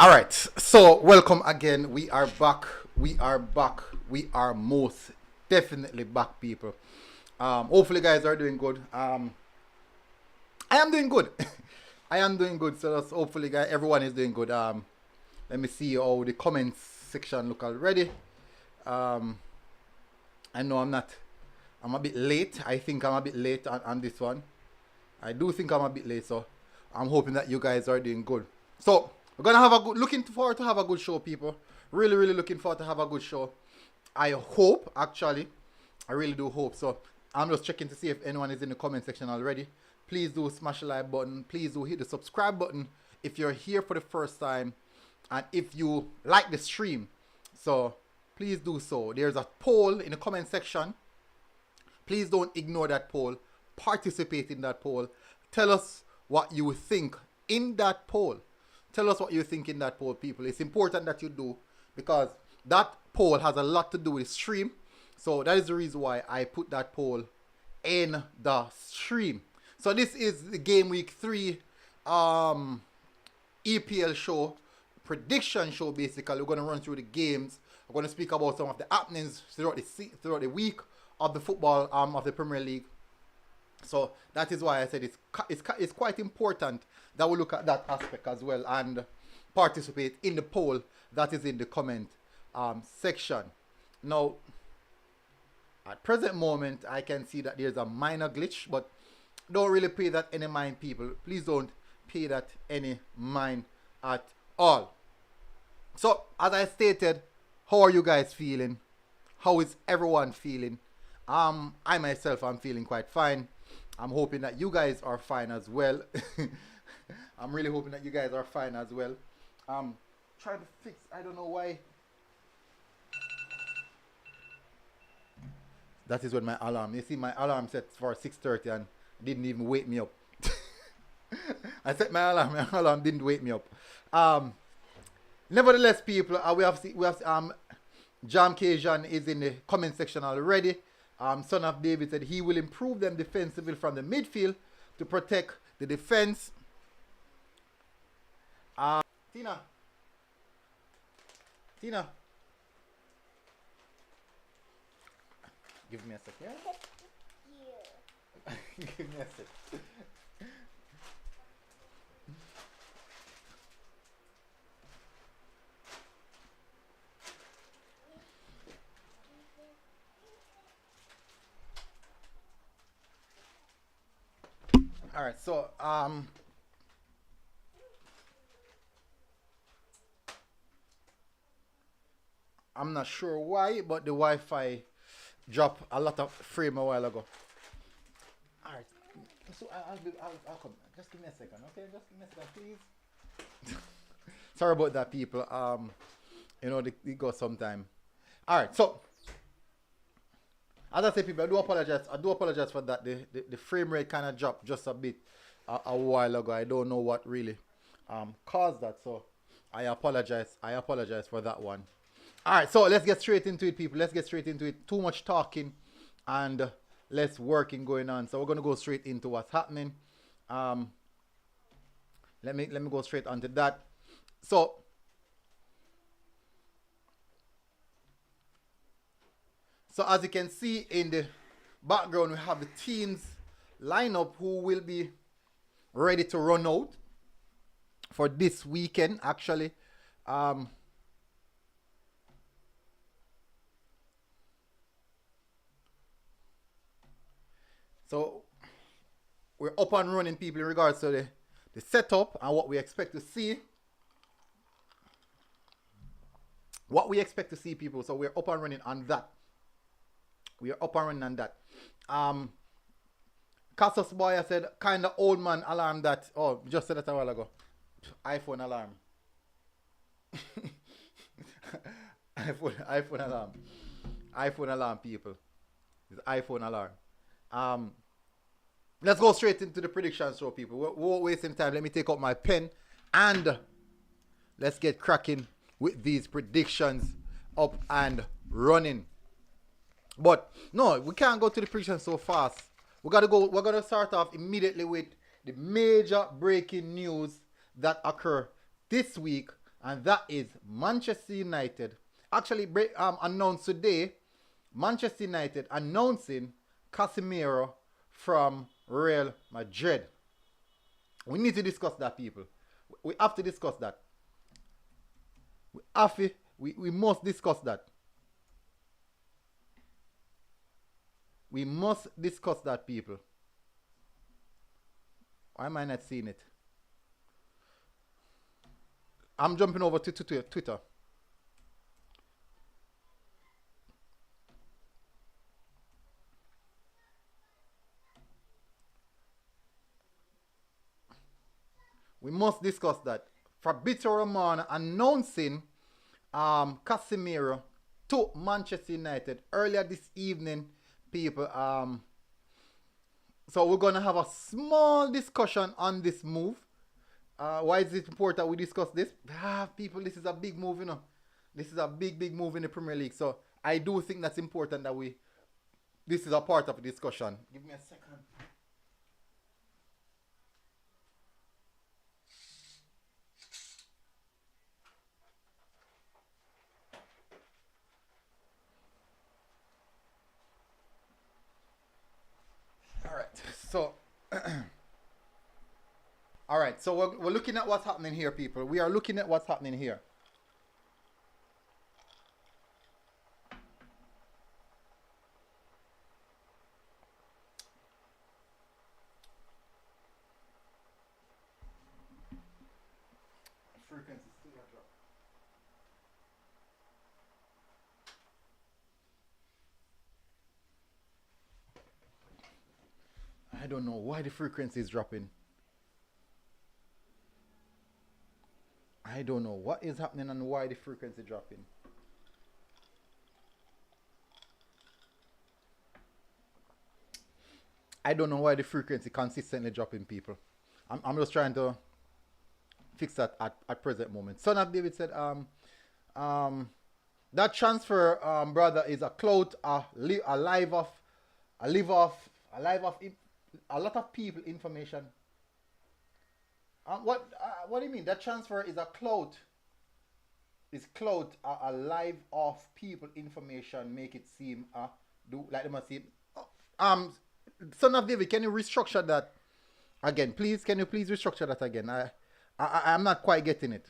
All right, so welcome again. We are back. We are back. We are most definitely back, people. Hopefully, guys are doing good. I am doing good. I am doing good. So that's hopefully, guys, everyone is doing good. Let me see how the comments section look already. I know I'm not. I'm a bit late. I think I'm a bit late on this one. I do think I'm a bit late, so I'm hoping that you guys are doing good. So we're gonna have a good. Looking forward to have a good show, people. Really, really looking forward to have a good show. I hope, actually, I really do hope. So I'm just checking to see if anyone is in the comment section already. Please do smash the like button. Please do hit the subscribe button if you're here for the first time, and if you like the stream. So please do so. There's a poll in the comment section. Please don't ignore that poll. Participate in that poll. Tell us what you think in that poll. Tell us what you think in that poll, people. It's important that you do, because that poll has a lot to do with the stream. So that is the reason why I put that poll in the stream. So this is the game week 3 EPL show, prediction show. Basically, we're going to run through the games. We're going to speak about some of the happenings throughout the week of the football of the Premier League. So that is why I said it's quite important that we look at that aspect as well and participate in the poll that is in the comment section. Now, at present moment, I can see that there's a minor glitch, but don't really pay that any mind, people. Please don't pay that any mind at all. So, as I stated, how are you guys feeling? How is everyone feeling? I myself, I'm feeling quite fine. I'm hoping that you guys are fine as well. I'm really hoping that you guys are fine as well. Trying to fix, I don't know why. That is when my alarm, you see my alarm set for 6:30 and didn't even wake me up. I set my alarm didn't wake me up. Nevertheless, people, we have Jam Cajun is in the comment section already. Son of David said he will improve them defensively from the midfield to protect the defense. Tina. Give me a second. Yeah. Give me a second. All right, so I'm not sure why, but the Wi-Fi dropped a lot of frame a while ago. All right, so I'll come. Just give me a second, okay? Just give me a second, please. Sorry about that, people. You know, it goes sometime. All right, so as I say, people, I do apologize for that. The frame rate kind of dropped just a bit a while ago. I don't know what really caused that, so I apologize. I apologize for that one. All right, so let's get straight into it, people. Let's get straight into it. Too much talking and less working going on. So we're gonna go straight into what's happening. Let me go straight onto that. So as you can see in the background, we have the teams lineup who will be ready to run out for this weekend, actually. So we're up and running, people, in regards to the setup and what we expect to see. What we expect to see, people. So we're up and running on that. We are up and running on that. Cassus Boy, I said, kind of old man alarm that. Oh, just said that a while ago. iPhone alarm. iPhone alarm. iPhone alarm, people. It's iPhone alarm. Let's go straight into the prediction show, people. We won't waste any time. Let me take out my pen and let's get cracking with these predictions up and running. But no, we can't go to the predictions so fast. We're gonna start off immediately with the major breaking news that occur this week and that is Manchester United. Actually, announced today, Manchester United announcing Casemiro from Real Madrid. We need to discuss that, people. We have to discuss that. We must discuss that. We must discuss that, people. Why am I not seeing it? I'm jumping over to Twitter. We must discuss that. Fabrizio Romano announcing Casemiro to Manchester United earlier this evening, people. So we're going to have a small discussion on this move. Why is it important that we discuss this? People, this is a big move, you know. This is a big move in the Premier League. So I do think that's important that this is a part of the discussion. Give me a second. So, all right. So we're looking at what's happening here, people. We are looking at what's happening here. Frequency still a drop. I don't know why the frequency is dropping. I don't know what is happening and why the frequency is dropping. I don't know why the frequency consistently dropping, people. I'm just trying to fix that at present moment. Son of David said, that transfer, brother, is a clout, a lot of people information. What do you mean? That transfer is a clout. Is clout a live of people information? Make it seem do like them see. Son of David, can you restructure that again, please? Can you please restructure that again? I'm not quite getting it.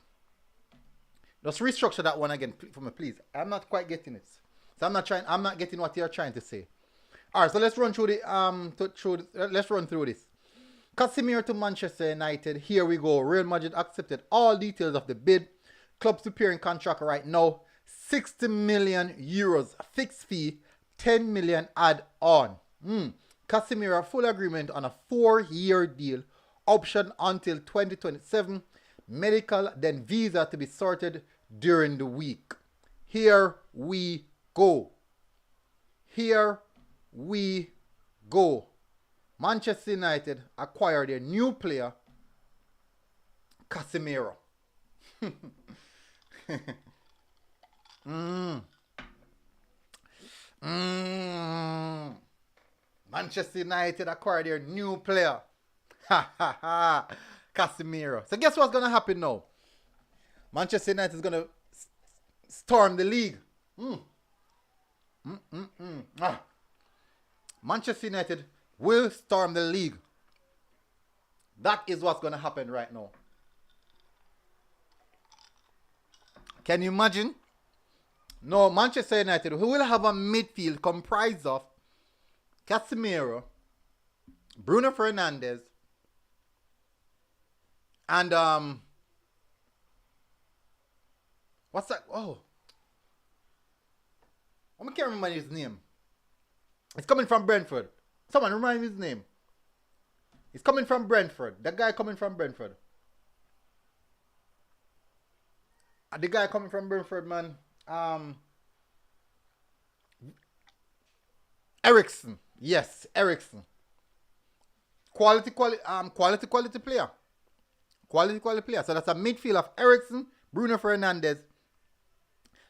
Just restructure that one again for me, please. I'm not quite getting it. So I'm not getting what you're trying to say. All right, so let's run through let's run through this. Casemiro to Manchester United. Here we go. Real Madrid accepted all details of the bid. Club's preparing contract right now. 60 million euros fixed fee, 10 million add-on. Casemiro full agreement on a 4-year deal. Option until 2027. Medical, then visa to be sorted during the week. Here we go. Here we go. Manchester United acquired a new player, Casemiro. Manchester United acquired their new player. Casemiro. So guess what's going to happen now? Manchester United is going to storm the league. Manchester United will storm the league. That is what's going to happen right now. Can you imagine? No, Manchester United, who will have a midfield comprised of Casemiro, Bruno Fernandes, and what's that? Oh, I can't remember his name. It's coming from Brentford. Someone remind me his name. He's coming from Brentford. That guy coming from Brentford. The guy coming from Brentford, man. Ericsson. Yes, Ericsson. Quality player. Quality player. So that's a midfield of Ericsson, Bruno Fernandes,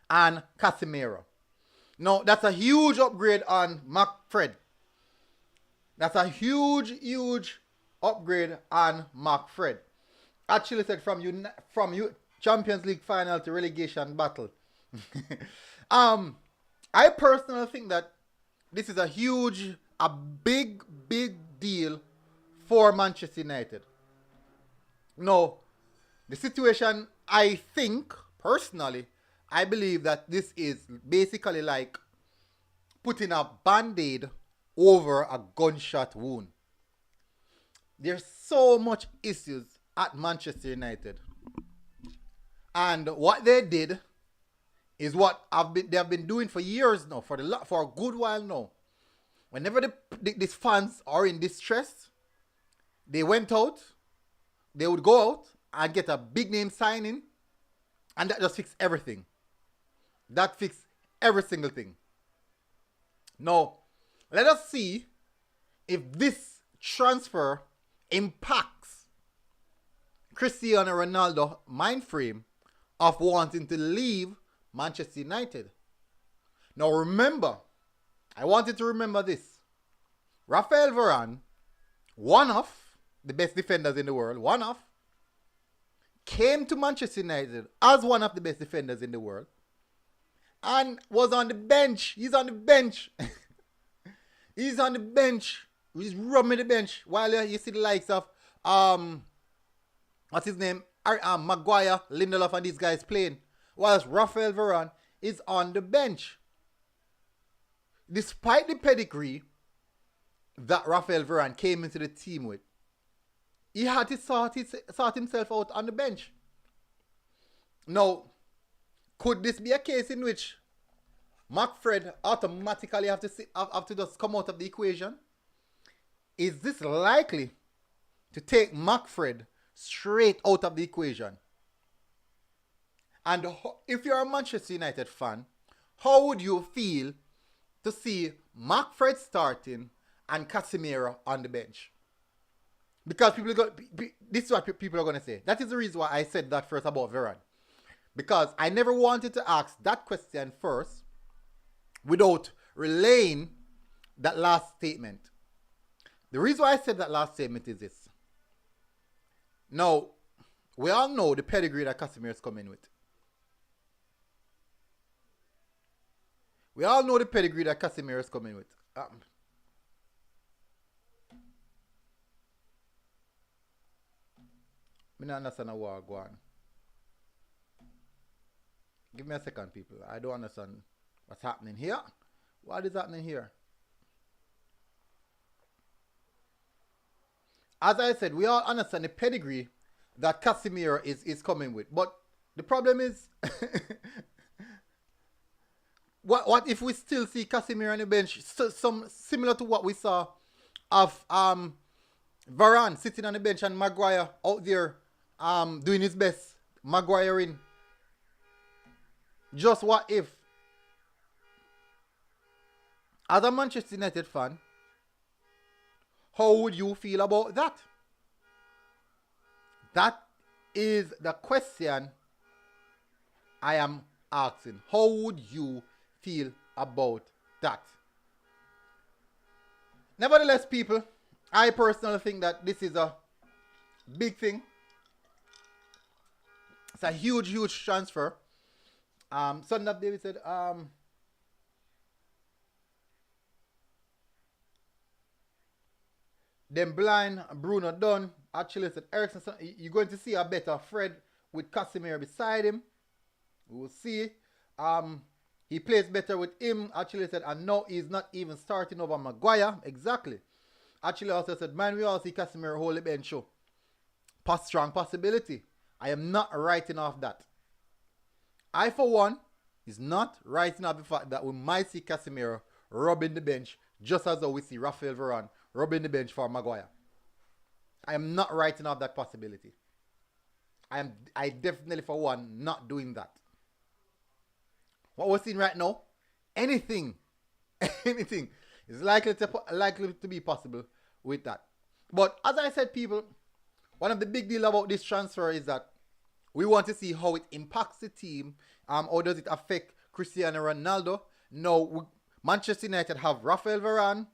and Casemiro. Now, that's a huge upgrade on McFred. That's a huge upgrade on McFred. Actually said from Champions League final to relegation battle. I personally think that this is a big deal for Manchester United. No, the situation, I think, personally, I believe that this is basically like putting a band-aid over a gunshot wound. There's so much issues at Manchester United. And what they did is what they have been doing for years now, for a good while now. Whenever these fans are in distress, they went out, they would go out and get a big name signing, and that just fixed everything. That fixed every single thing. Now, let us see if this transfer impacts Cristiano Ronaldo's mind frame of wanting to leave Manchester United. Now remember, I want you to remember this. Raphael Varane, one of the best defenders in the world, came to Manchester United as one of the best defenders in the world and was on the bench. He's on the bench. He's on the bench. He's rubbing the bench while you see the likes of what's his name? Maguire, Lindelof and these guys playing. Whilst Raphael Varane is on the bench. Despite the pedigree that Raphael Varane came into the team with, he had to sort himself out on the bench. Now, could this be a case in which McFred automatically have to just come out of the equation? Is this likely to take McFred straight out of the equation? And if you're a Manchester United fan, how would you feel to see McFred starting and Casemiro on the bench? Because this is what people are going to say. That is the reason why I said that first about Varane. Because I never wanted to ask that question first without relaying that last statement. The reason why I said that last statement is this. Now, we all know the pedigree that Casemiro is coming with. We all know the pedigree that Casemiro is coming with. I don't understand how I go on. Give me a second, people. I don't understand what's happening here. What is happening here? As I said, we all understand the pedigree that Casemiro is coming with. But the problem is, what if we still see Casemiro on the bench, some similar to what we saw of Varane sitting on the bench and Maguire out there doing his best, Maguire in. Just what if? As a Manchester United fan, how would you feel about that? That is the question I am asking. How would you feel about that? Nevertheless, people, I personally think that this is a big thing. It's a huge transfer. Son of David said, then blind Bruno Dunn actually said, Ericsson, you're going to see a better Fred with Casemiro beside him. We will see. He plays better with him. Actually said, and now he's not even starting over Maguire. Exactly. Actually also said, man, we all see Casemiro hold the bench show. Strong possibility. I am not writing off that. I, for one, is not writing off the fact that we might see Casemiro rubbing the bench just as though we see Raphael Varane rubbing the bench for Maguire. I am not writing off that possibility. I definitely, for one, not doing that. What we're seeing right now, anything is likely to be possible with that. But as I said, people, one of the big deal about this transfer is that we want to see how it impacts the team. How does it affect Cristiano Ronaldo? Now, Manchester United have Raphael Varane,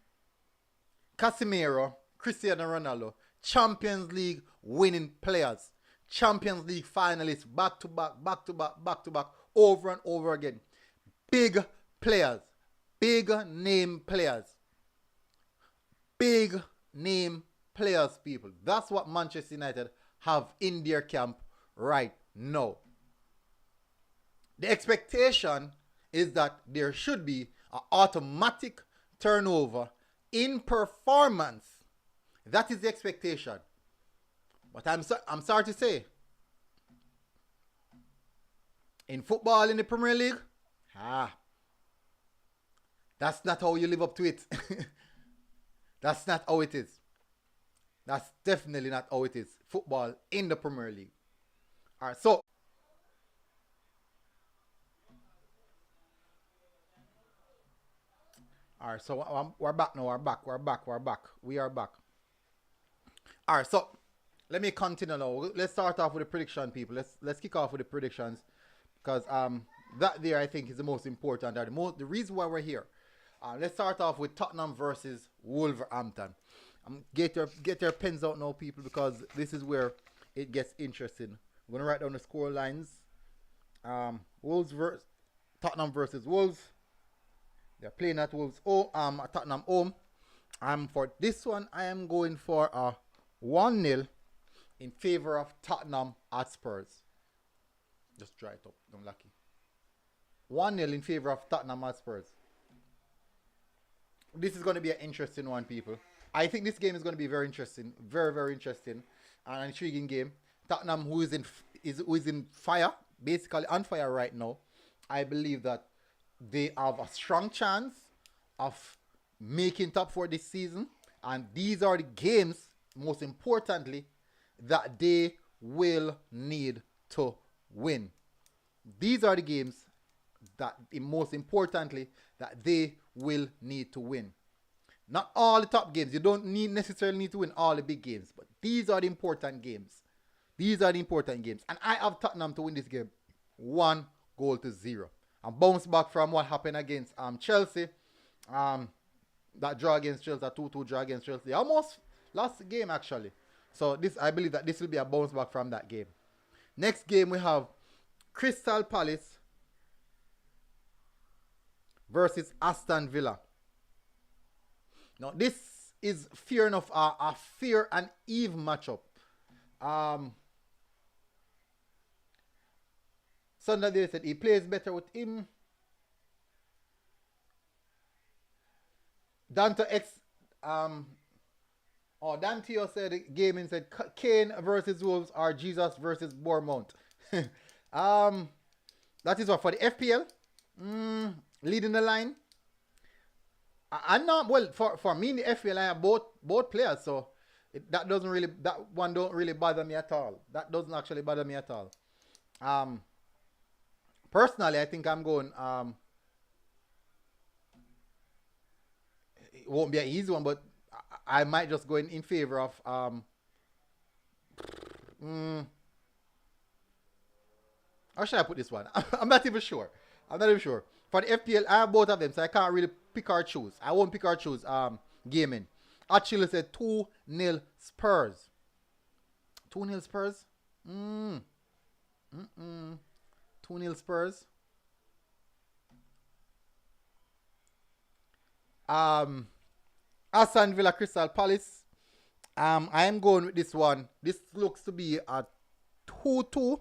Casemiro, Cristiano Ronaldo, Champions League winning players. Champions League finalists back to back, back to back, over and over again. Big players, big name players, big name players, people. That's what Manchester United have in their camp right now. The expectation is that there should be an automatic turnover in performance. That is the expectation. But I'm sorry to say, in football in the Premier League, that's not how you live up to it. That's not how it is. That's definitely not how it is. Football in the Premier League. All right, so we're back now. We're back. We are back. All right, so let me continue now. Let's start off with the prediction, people. Let's kick off with the predictions because that there I think is the most important. The reason why we're here. Let's start off with Tottenham versus Wolverhampton. Get your pens out now, people, because this is where it gets interesting. I'm gonna write down the score lines. Tottenham versus Wolves. They're playing at Tottenham home. For this one, I am going for a 1-0 in favor of Tottenham Hotspurs. Just dry it up. I'm lucky. 1-0 in favor of Tottenham Hotspurs. This is going to be an interesting one, people. I think this game is going to be very interesting. Very, very interesting. And an intriguing game. Tottenham, who is in fire, basically on fire right now. I believe that they have a strong chance of making top 4 this season. And these are the games, most importantly, that they will need to win. These are the games that, most importantly, that they will need to win. Not all the top games. You don't necessarily need to win all the big games. But these are the important games. These are the important games. And I have Tottenham to win this game 1-0. And bounce back from what happened against Chelsea. That draw against Chelsea, that 2-2 draw against Chelsea. Almost lost the game, actually. So I believe that this will be a bounce back from that game. Next game we have Crystal Palace versus Aston Villa. Now this is fair enough a fair and even matchup. Sunday said he plays better with him. Dante said gaming said Kane versus Wolves or Jesus versus Bournemouth. That is what for the FPL. Leading the line. I'm not for me in the FPL I have both players, so that one don't really bother me at all. That doesn't actually bother me at all. Personally, I think I'm going. It won't be an easy one, but I might just go in favor of. How should I put this one? I'm not even sure. For the FPL, I have both of them, so I can't really pick or choose. I won't pick or choose. Gaming. Actually said 2-0 Spurs. 2-0 Spurs. 2-0 Spurs. Aston Villa Crystal Palace. I am going with this one. This looks to be a 2-2.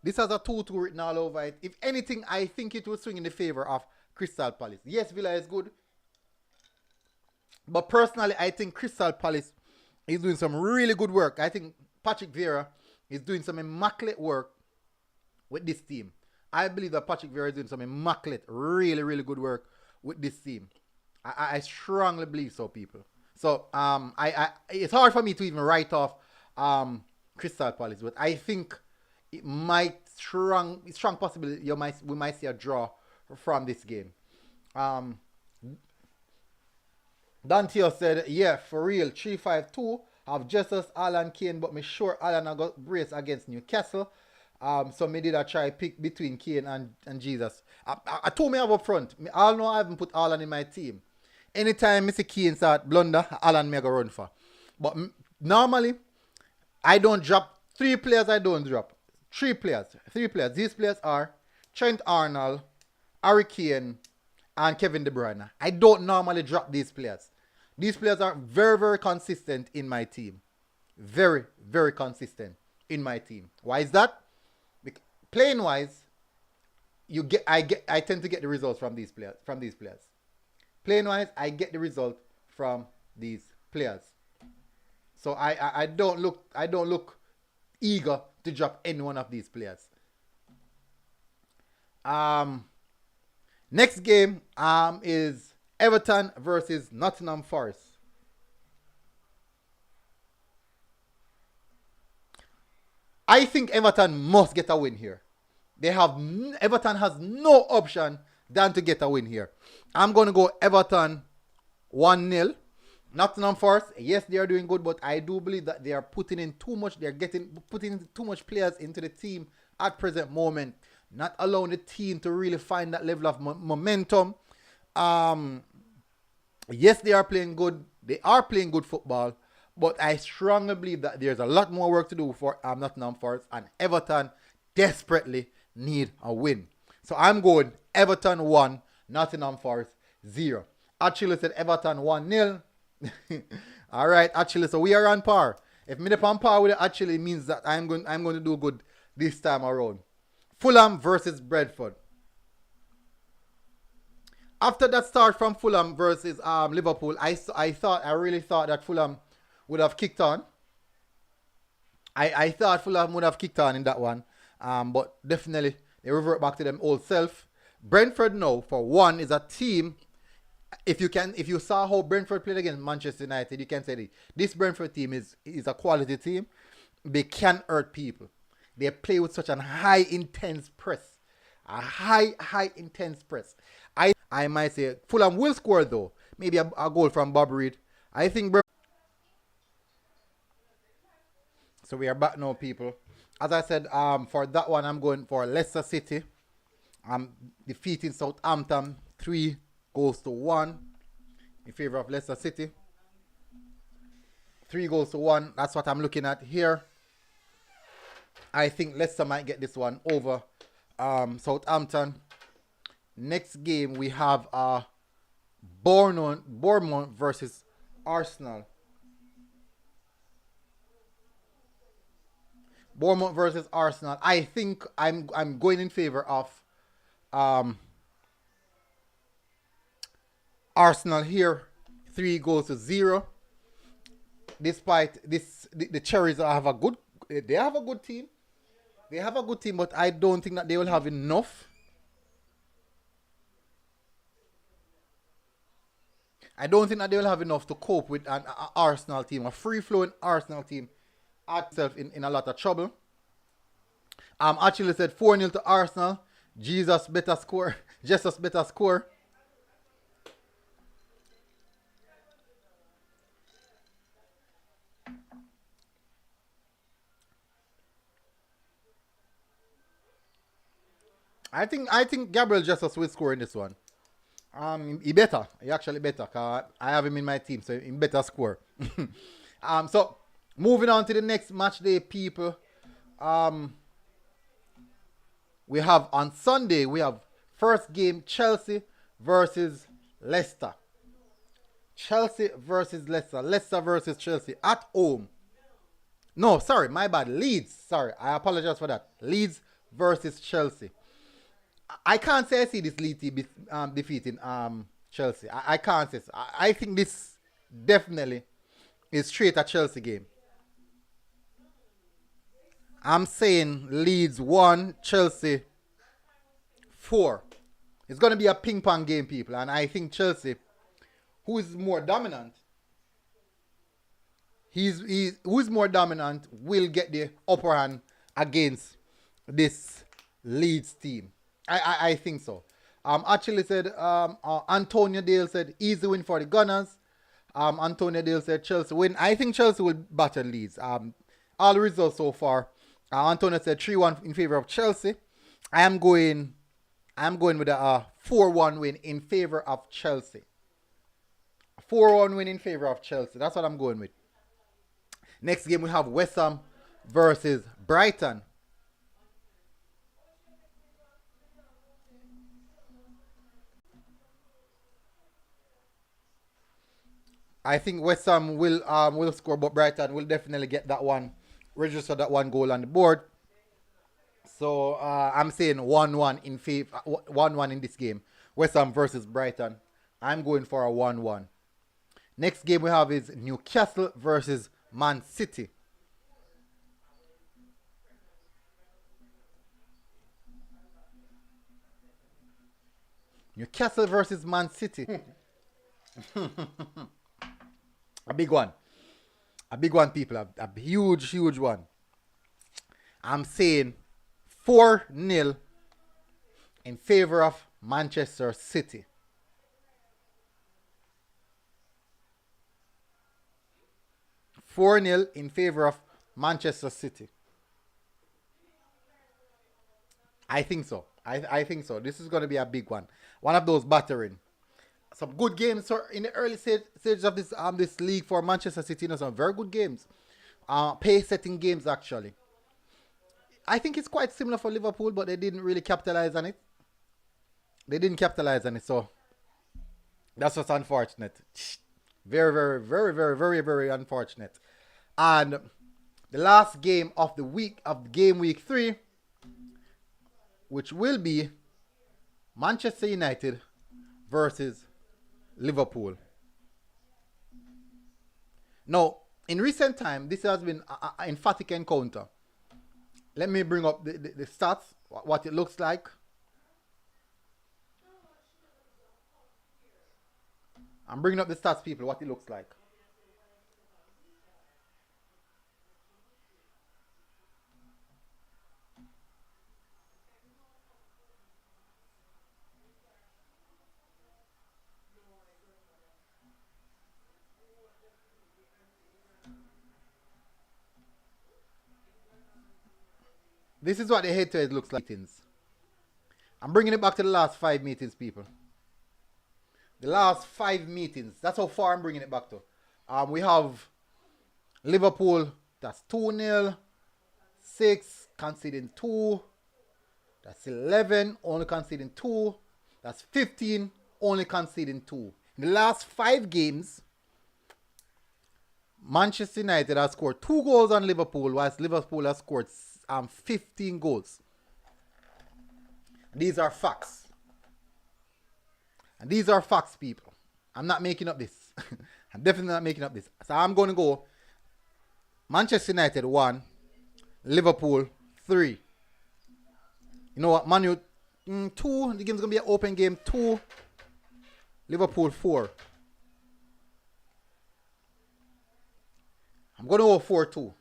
This has a 2-2 written all over it. If anything, I think it will swing in the favor of Crystal Palace. Yes, Villa is good. But personally, I think Crystal Palace is doing some really good work. I think Patrick Vieira is doing some immaculate work with this team. I believe that Patrick Vieira is doing some immaculate, really, really good work with this team. I strongly believe so, people. So it's hard for me to even write off Crystal Palace, but I think it might strong possibility we might see a draw from this game. Dante said, yeah, for real, 3-5-2. Have Jesus, Alan, Kane, but me sure Alan I got brace against Newcastle. So me did a try pick between Kane and Jesus. I told me up front. I know I haven't put Alan in my team. Anytime Mr. Kane start blunder, Alan me go run for. But normally, I don't drop 3 players. I don't drop 3 players. 3 players. These players are Trent Arnold, Harry Kane, and Kevin De Bruyne. I don't normally drop these players. These players are very, very consistent in my team. Very, very consistent in my team. Why is that? Playing wise, I tend to get the results from these players. Playing wise, I get the result from these players. So I don't look eager to drop any one of these players. Next game is Everton versus Nottingham Forest. I think Everton must get a win here. Everton has no option than to get a win here. I'm going to go Everton 1-0. Nottingham Forest, yes, they are doing good, but I do believe that they are putting in too much. They're putting too much players into the team at present moment, not allowing the team to really find that level of momentum. Yes, they are playing good. They are playing good football, but I strongly believe that there's a lot more work to do for Nottingham Forest, and Everton desperately need a win. So I'm going Everton 1, Nottingham Forest 0. Actually said Everton 1-0. All right, actually, so we are on par. If me on par with it, actually means that I'm going to do good this time around. Fulham versus Bradford. After that start from Fulham versus Liverpool, I really thought that Fulham would have kicked on. I thought Fulham would have kicked on in that one. But definitely they revert back to them old self. Brentford now, for one, is a team. If you saw how Brentford played against Manchester United, you can say this Brentford team is a quality team. They can hurt people. They play with such a high intense press. A high intense press. I might say Fulham will score though. Maybe a goal from Bob Reed. I think so we are back now, people. As I said, for that one, I'm going for Leicester City. I'm defeating Southampton 3-1 in favor of Leicester City. 3-1. That's what I'm looking at here. I think Leicester might get this one over Southampton. Next game, we have Bournemouth versus Arsenal. Bournemouth versus Arsenal. I think I'm going in favor of Arsenal here. 3-0. Despite this, the Cherries have a good team. They have a good team, but I don't think that they will have enough. I don't think that they will have enough to cope with an Arsenal team, a free-flowing Arsenal team. Itself in a lot of trouble. Actually said 4-0 to Arsenal. Jesus better score. I think Gabriel Jesus will score in this one. He better. He actually better. Cause I have him in my team, so he better score. So moving on to the next match day, people. We have on Sunday, we have first game Chelsea versus Leicester. Chelsea versus Leicester. Leicester versus Chelsea at home. No, sorry, my bad. Leeds. Sorry, I apologize for that. Leeds versus Chelsea. I can't say I see this Leeds team defeating Chelsea. I can't say so. I think this definitely is straight a Chelsea game. I'm saying Leeds 1, Chelsea 4. It's going to be a ping pong game, people. And I think Chelsea, who is more dominant, who is more dominant will get the upper hand against this Leeds team. I think so. Actually said, Antonio Dale said, easy win for the Gunners. Antonio Dale said Chelsea win. I think Chelsea will battle Leeds. All the results so far. Antonio said 3-1 in favor of Chelsea. I'm going with a 4-1 win in favor of Chelsea. 4-1 win in favor of Chelsea. That's what I'm going with. Next game we have Wessom versus Brighton. I think Wessom will score, but Brighton will definitely get that one, register that one goal on the board. So I'm saying 1-1 in favor, 1-1 in this game. Wessom versus Brighton. I'm going for a 1-1. Next game we have is Newcastle versus Man City. Newcastle versus Man City. A big one. A big one, people. A huge, huge one. I'm saying 4-0 in favor of Manchester City. 4-0 in favor of Manchester City. I think so. I think so. This is going to be a big one. One of those battering. Some good games in the early stages of this league for Manchester City. You know, some very good games. Pace-setting games, actually. I think it's quite similar for Liverpool, but they didn't really capitalize on it. They didn't capitalize on it, so that's what's unfortunate. Very, very, very, very, very, very unfortunate. And the last game of the week, of game week 3, which will be Manchester United versus Liverpool. Now, in recent time, this has been an emphatic encounter. Let me bring up the stats, what it looks like. I'm bringing up the stats, people, what it looks like. This is what the head-to-head looks like. I'm bringing it back to the last 5 meetings, people. The last 5 meetings. That's how far I'm bringing it back to. We have Liverpool. That's 2-0. 6, conceding 2. That's 11, only conceding 2. That's 15, only conceding 2. In the last 5 games, Manchester United has scored 2 goals on Liverpool, whilst Liverpool has scored 15 goals. These are facts. And these are facts, people. I'm not making up this. I'm definitely not making up this. So I'm going to go Manchester United 1, Liverpool 3. You know what? Man U 2. The game's going to be an open game. 2. Liverpool 4. I'm going to go 4-2.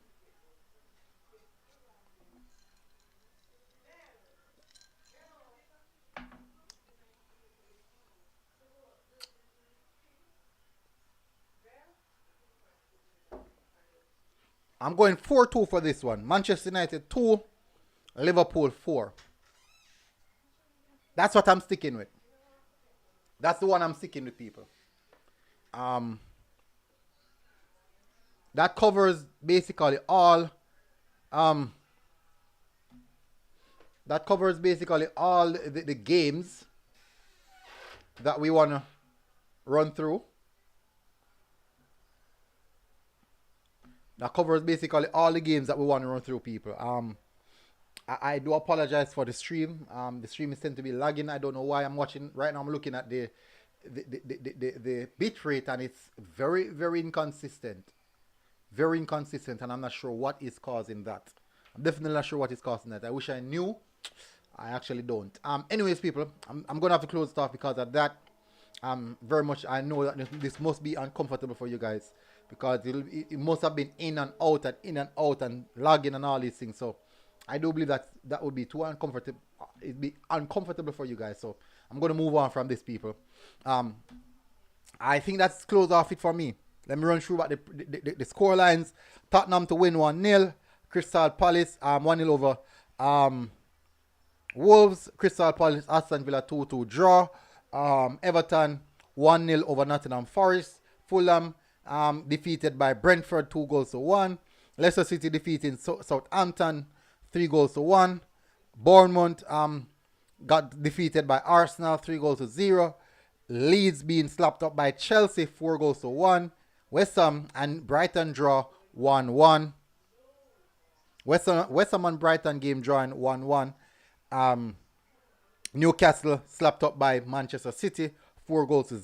I'm going 4-2 for this one. Manchester United 2, Liverpool 4. That's what I'm sticking with. That's the one I'm sticking with, people. That covers basically all the games that we want to run through. That covers basically all the games that we want to run through, people. I do apologize for the stream. The stream is tend to be lagging. I don't know why. I'm watching right now. I'm looking at the bit rate, and it's very, very inconsistent. Very inconsistent, and I'm not sure what is causing that. I'm definitely not sure what is causing that. I wish I knew. I actually don't. Anyways, people, I'm gonna have to close it off because of that. Very much. I know that this must be uncomfortable for you guys, because it must have been in and out and lagging and all these things. So I do believe that would be too uncomfortable. It'd be uncomfortable for you guys. So I'm going to move on from this, people. I think that's close off it for me. Let me run through about the score lines. Tottenham to win 1-0. Crystal Palace 1-0 over Wolves. Crystal Palace Aston Villa 2-2 draw. Everton 1-0 over Nottingham Forest. Fulham defeated by Brentford 2-1. Leicester City defeating Southampton 3-1. Bournemouth got defeated by Arsenal 3-0. Leeds being slapped up by Chelsea 4-1. Wessom and Brighton draw 1-1. Wessom and Brighton game drawing 1-1. Newcastle slapped up by Manchester City 4-0.